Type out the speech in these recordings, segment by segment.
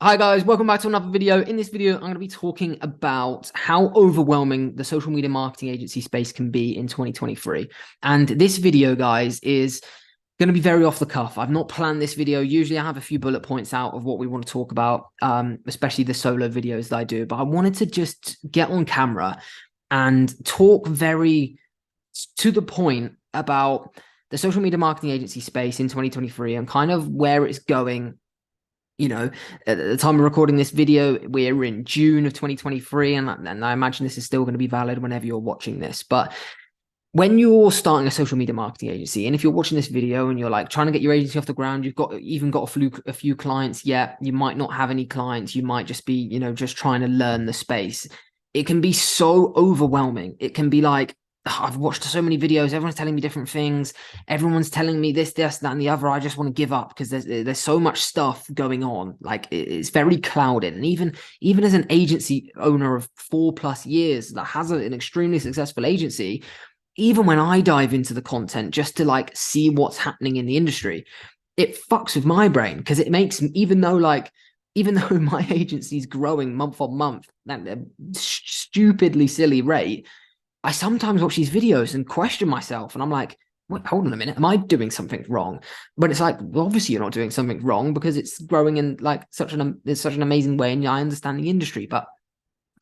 Hi guys, welcome back to another video. In this video, I'm going to be talking about how overwhelming the social media marketing agency space can be in 2023. And this video, guys, is going to be very off the cuff. I've not planned this video. Usually I have a few bullet points out of what we want to talk about, especially the solo videos that I do. But I wanted to just get on camera and talk very to the point about the social media marketing agency space in 2023 and kind of where it's going. At the time of recording this video, we're in June of 2023, and I imagine this is still going to be valid whenever you're watching this. But when you're starting a social media marketing agency, and if you're watching this video and you're like trying to get your agency off the ground, you've got a few clients yet, you might not have any clients, you might just be, just trying to learn the space. It can be so overwhelming. It can be like, I've watched so many videos. Everyone's telling me different things. Everyone's telling me this, that, and the other. I just want to give up because there's so much stuff going on. Like it's very clouded. And even as an agency owner of 4+ years that has an extremely successful agency, even when I dive into the content just to like see what's happening in the industry, it fucks with my brain because it makes, even though my agency is growing month on month at a stupidly silly rate, I sometimes watch these videos and question myself, and I'm like, wait, hold on a minute, am I doing something wrong? But it's like, well, obviously you're not doing something wrong because it's growing in like such an amazing way, and I understand the industry. But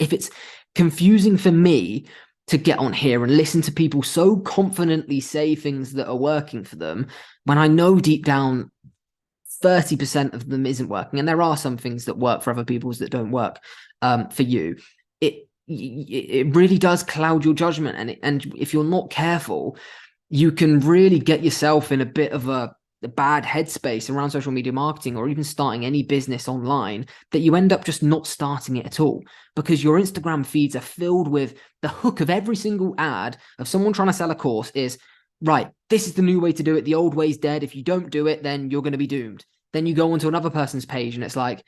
if it's confusing for me to get on here and listen to people so confidently say things that are working for them, when I know deep down 30% of them isn't working, and there are some things that work for other people's that don't work for you, it really does cloud your judgment, and if you're not careful, you can really get yourself in a bit of a bad headspace around social media marketing or even starting any business online, that you end up just not starting it at all because your Instagram feeds are filled with the hook of every single ad of someone trying to sell a course is, right, this is the new way to do it, the old way's dead, if you don't do it then you're going to be doomed. Then you go onto another person's page and it's like,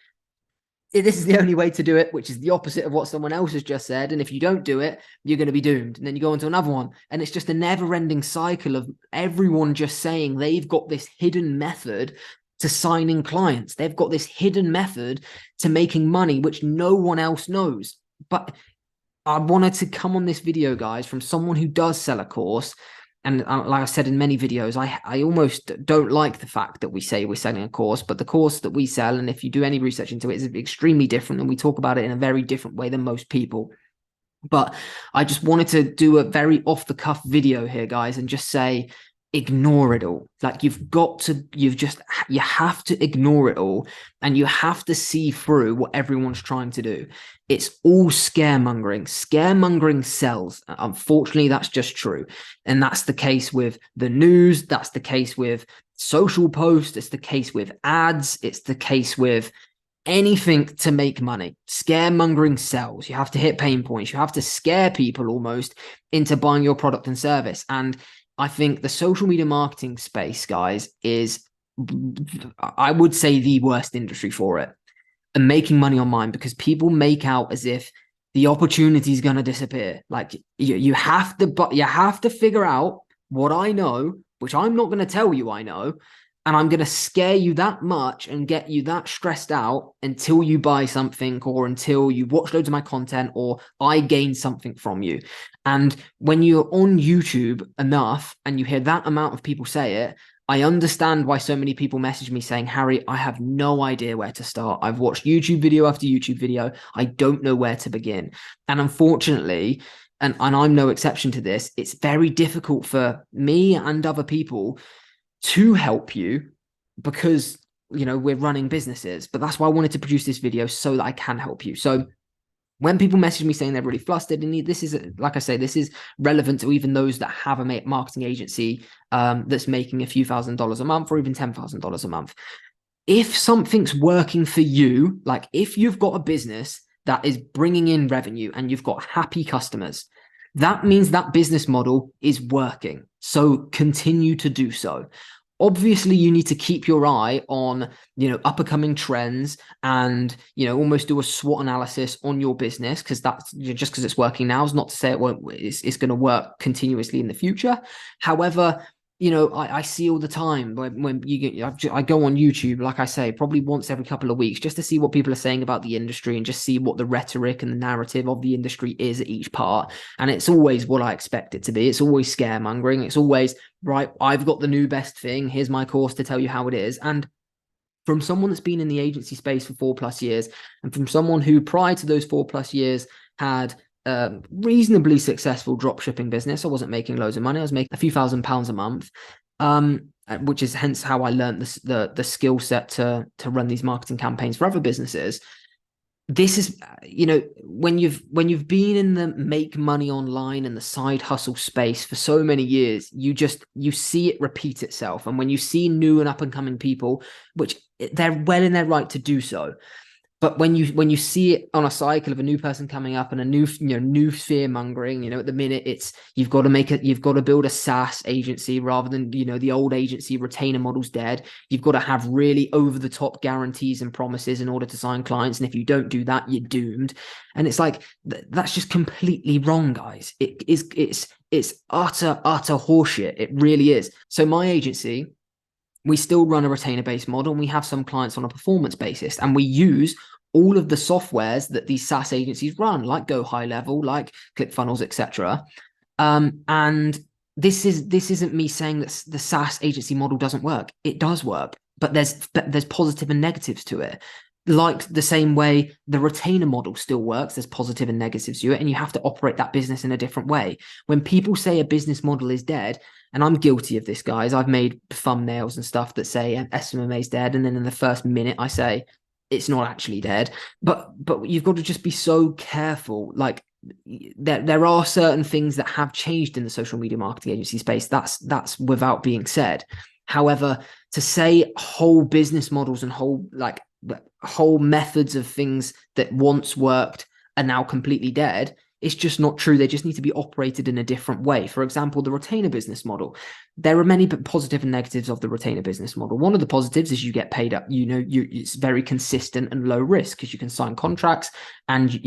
this is the only way to do it, which is the opposite of what someone else has just said. And if you don't do it, you're going to be doomed. And then you go into another one. And it's just a never-ending cycle of everyone just saying they've got this hidden method to signing clients. They've got this hidden method to making money, which no one else knows. But I wanted to come on this video, guys, from someone who does sell a course. And like I said in many videos, I almost don't like the fact that we say we're selling a course, but the course that we sell, and if you do any research into it, is extremely different, and we talk about it in a very different way than most people. But I just wanted to do a very off-the-cuff video here, guys, and just say, ignore it all. Like you have to ignore it all, and you have to see through what everyone's trying to do. It's all scaremongering. Scaremongering sells. Unfortunately, that's just true. And that's the case with the news. That's the case with social posts. It's the case with ads. It's the case with anything to make money. Scaremongering sells. You have to hit pain points. You have to scare people almost into buying your product and service. And I think the social media marketing space, guys, is, I would say, the worst industry for it. And making money online, because people make out as if the opportunity is going to disappear. Like you have to figure out what I know, which I'm not going to tell you I know, and I'm going to scare you that much and get you that stressed out until you buy something, or until you watch loads of my content, or I gain something from you. And when you're on YouTube enough and you hear that amount of people say it, I understand why so many people message me saying, Harry, I have no idea where to start. I've watched YouTube video after YouTube video. I don't know where to begin. And unfortunately, and I'm no exception to this, it's very difficult for me and other people to help you because, we're running businesses. But that's why I wanted to produce this video, so that I can help you. So when people message me saying they're really flustered, and this is, like I say, this is relevant to even those that have a marketing agency that's making a few $1,000s a month, or even $10,000 a month. If something's working for you, like if you've got a business that is bringing in revenue and you've got happy customers, that means that business model is working. So continue to do so. Obviously, you need to keep your eye on, up and coming trends, and, almost do a SWOT analysis on your business, because that's just because it's working now is not to say it's going to work continuously in the future. However, you know, I see all the time when you get, I go on YouTube, like I say, probably once every couple of weeks, just to see what people are saying about the industry and just see what the rhetoric and the narrative of the industry is at each part. And it's always what I expect it to be. It's always scaremongering. It's always, right, I've got the new best thing. Here's my course to tell you how it is. And from someone that's been in the agency space for 4+ years, and from someone who prior to those 4+ years had reasonably successful drop shipping business. I wasn't making loads of money. I was making a few £1,000s a month, which is hence how I learned the skill set to run these marketing campaigns for other businesses. This is, you know, when you've been in the make money online and the side hustle space for so many years, you see it repeat itself. And when you see new and up and coming people, which they're well in their right to do so, but when you see it on a cycle of a new person coming up and a new fear mongering, at the minute it's you've got to build a SaaS agency rather than, the old agency retainer model's dead. You've got to have really over the top guarantees and promises in order to sign clients. And if you don't do that, you're doomed. And it's like, that's just completely wrong, guys. It's utter horseshit. It really is. So my agency, we still run a retainer-based model, and we have some clients on a performance basis, and we use all of the softwares that these SaaS agencies run, like Go High Level, like ClickFunnels, etc. And this isn't me saying that the SaaS agency model doesn't work. It does work, but there's positive and negatives to it. Like the same way the retainer model still works, there's positive and negatives to it, and you have to operate that business in a different way. When people say a business model is dead, and I'm guilty of this, guys, I've made thumbnails and stuff that say SMMA is dead, and then in the first minute I say it's not actually dead. But you've got to just be so careful. Like there are certain things that have changed in the social media marketing agency space. That's without being said. However, to say whole business models and whole methods of things that once worked are now completely dead, it's just not true. They just need to be operated in a different way. For example, the retainer business model. There are many positive and negatives of the retainer business model. One of the positives is you get paid up. It's very consistent and low risk because you can sign contracts and,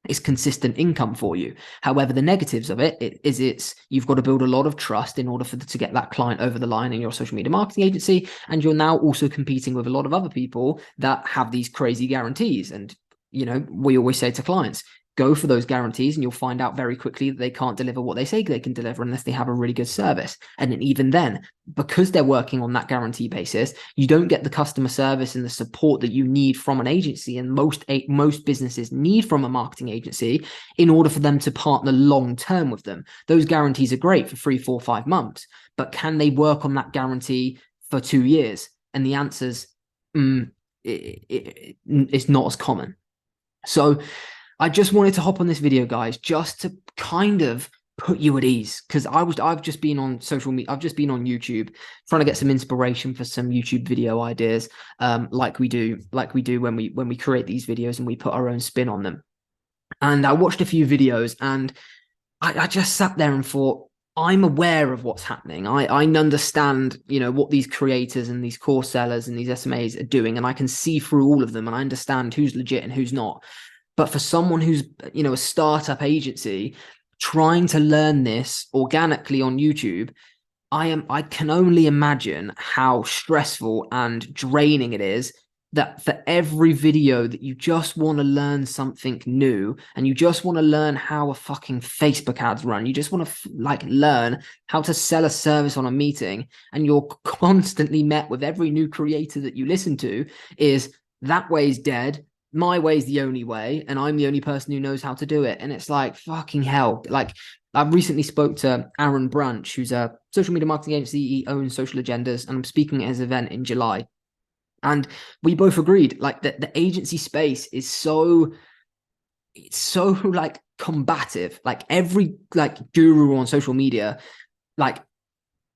it's consistent income for you. However, the negatives of it's you've got to build a lot of trust in order to get that client over the line in your social media marketing agency. And you're now also competing with a lot of other people that have these crazy guarantees. And, we always say to clients, go for those guarantees, and you'll find out very quickly that they can't deliver what they say they can deliver unless they have a really good service. And then even then, because they're working on that guarantee basis, you don't get the customer service and the support that you need from an agency, and most businesses need from a marketing agency in order for them to partner long term with them. Those guarantees are great for 3, 4, 5 months, but can they work on that guarantee for 2 years? And the answer's it's not as common. So I just wanted to hop on this video, guys, just to kind of put you at ease, because I've just been on social media. I've just been on YouTube trying to get some inspiration for some YouTube video ideas, like we do when we create these videos and we put our own spin on them. And I watched a few videos, and I just sat there and thought, I'm aware of what's happening. I understand, what these creators and these course sellers and these SMAs are doing, and I can see through all of them, and I understand who's legit and who's not. But for someone who's, a startup agency trying to learn this organically on YouTube, I can only imagine how stressful and draining it is, that for every video that you just want to learn something new, and you just want to learn how a fucking Facebook ads run, you just want to learn how to sell a service on a meeting, and you're constantly met with every new creator that you listen to is that way's dead. My way is the only way, and I'm the only person who knows how to do it. And it's like, fucking hell. Like, I recently spoke to Aaron Branch, who's a social media marketing agency. He owns Social Agendas, and I'm speaking at his event in July. And we both agreed, the agency space is so combative. Every guru on social media,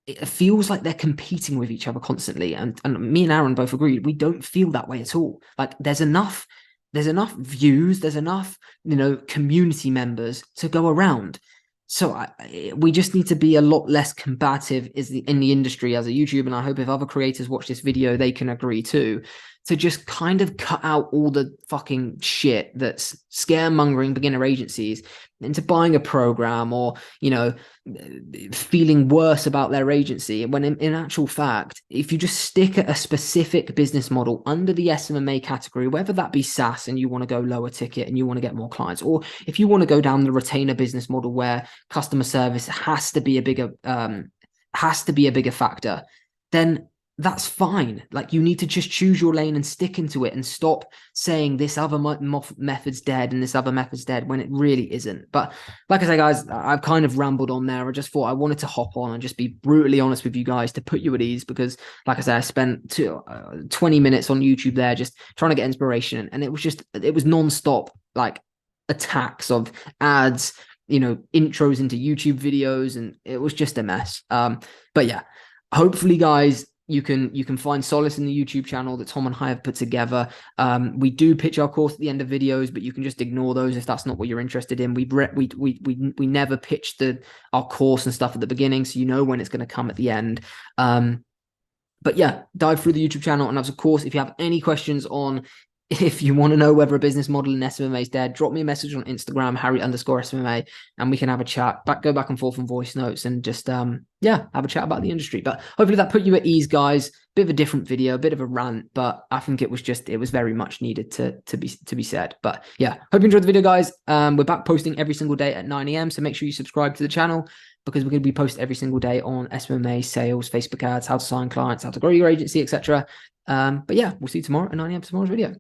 it feels like they're competing with each other constantly. And me and Aaron both agreed, we don't feel that way at all. There's enough views, there's enough, community members to go around. So we just need to be a lot less combative in the industry as a YouTuber. And I hope if other creators watch this video, they can agree too. to just kind of cut out all the fucking shit that's scaremongering beginner agencies into buying a program, or, you know, feeling worse about their agency. When in actual fact, if you just stick at a specific business model under the SMMA category, whether that be SaaS and you want to go lower ticket and you want to get more clients, or if you want to go down the retainer business model where customer service has to be a bigger factor, then that's fine. Like, you need to just choose your lane and stick into it, and stop saying this other method's dead and this other method's dead when it really isn't. But like I say, guys, I've kind of rambled on there. I just thought I wanted to hop on and just be brutally honest with you guys to put you at ease, because like I said, I spent 20 minutes on YouTube there just trying to get inspiration, and it was non-stop, like, attacks of ads, you know, intros into YouTube videos, and it was just a mess. But yeah, hopefully, guys, you can find solace in the YouTube channel that Tom and I have put together. We do pitch our course at the end of videos, but you can just ignore those if that's not what you're interested in. We never pitch our course and stuff at the beginning, so you know when it's going to come at the end. But yeah, dive through the YouTube channel, and of course, if you have any questions on, if you want to know whether a business model in SMMA is dead, drop me a message on Instagram, Harry_SMMA, and we can have a chat, go back and forth on voice notes, and just, have a chat about the industry. But hopefully that put you at ease, guys. Bit of a different video, a bit of a rant, but I think it was very much needed to be said. But yeah, hope you enjoyed the video, guys. We're back posting every single day at 9 a.m. So make sure you subscribe to the channel, because we're going to be posting every single day on SMMA, sales, Facebook ads, how to sign clients, how to grow your agency, etc. But yeah, we'll see you tomorrow at 9 a.m. for tomorrow's video.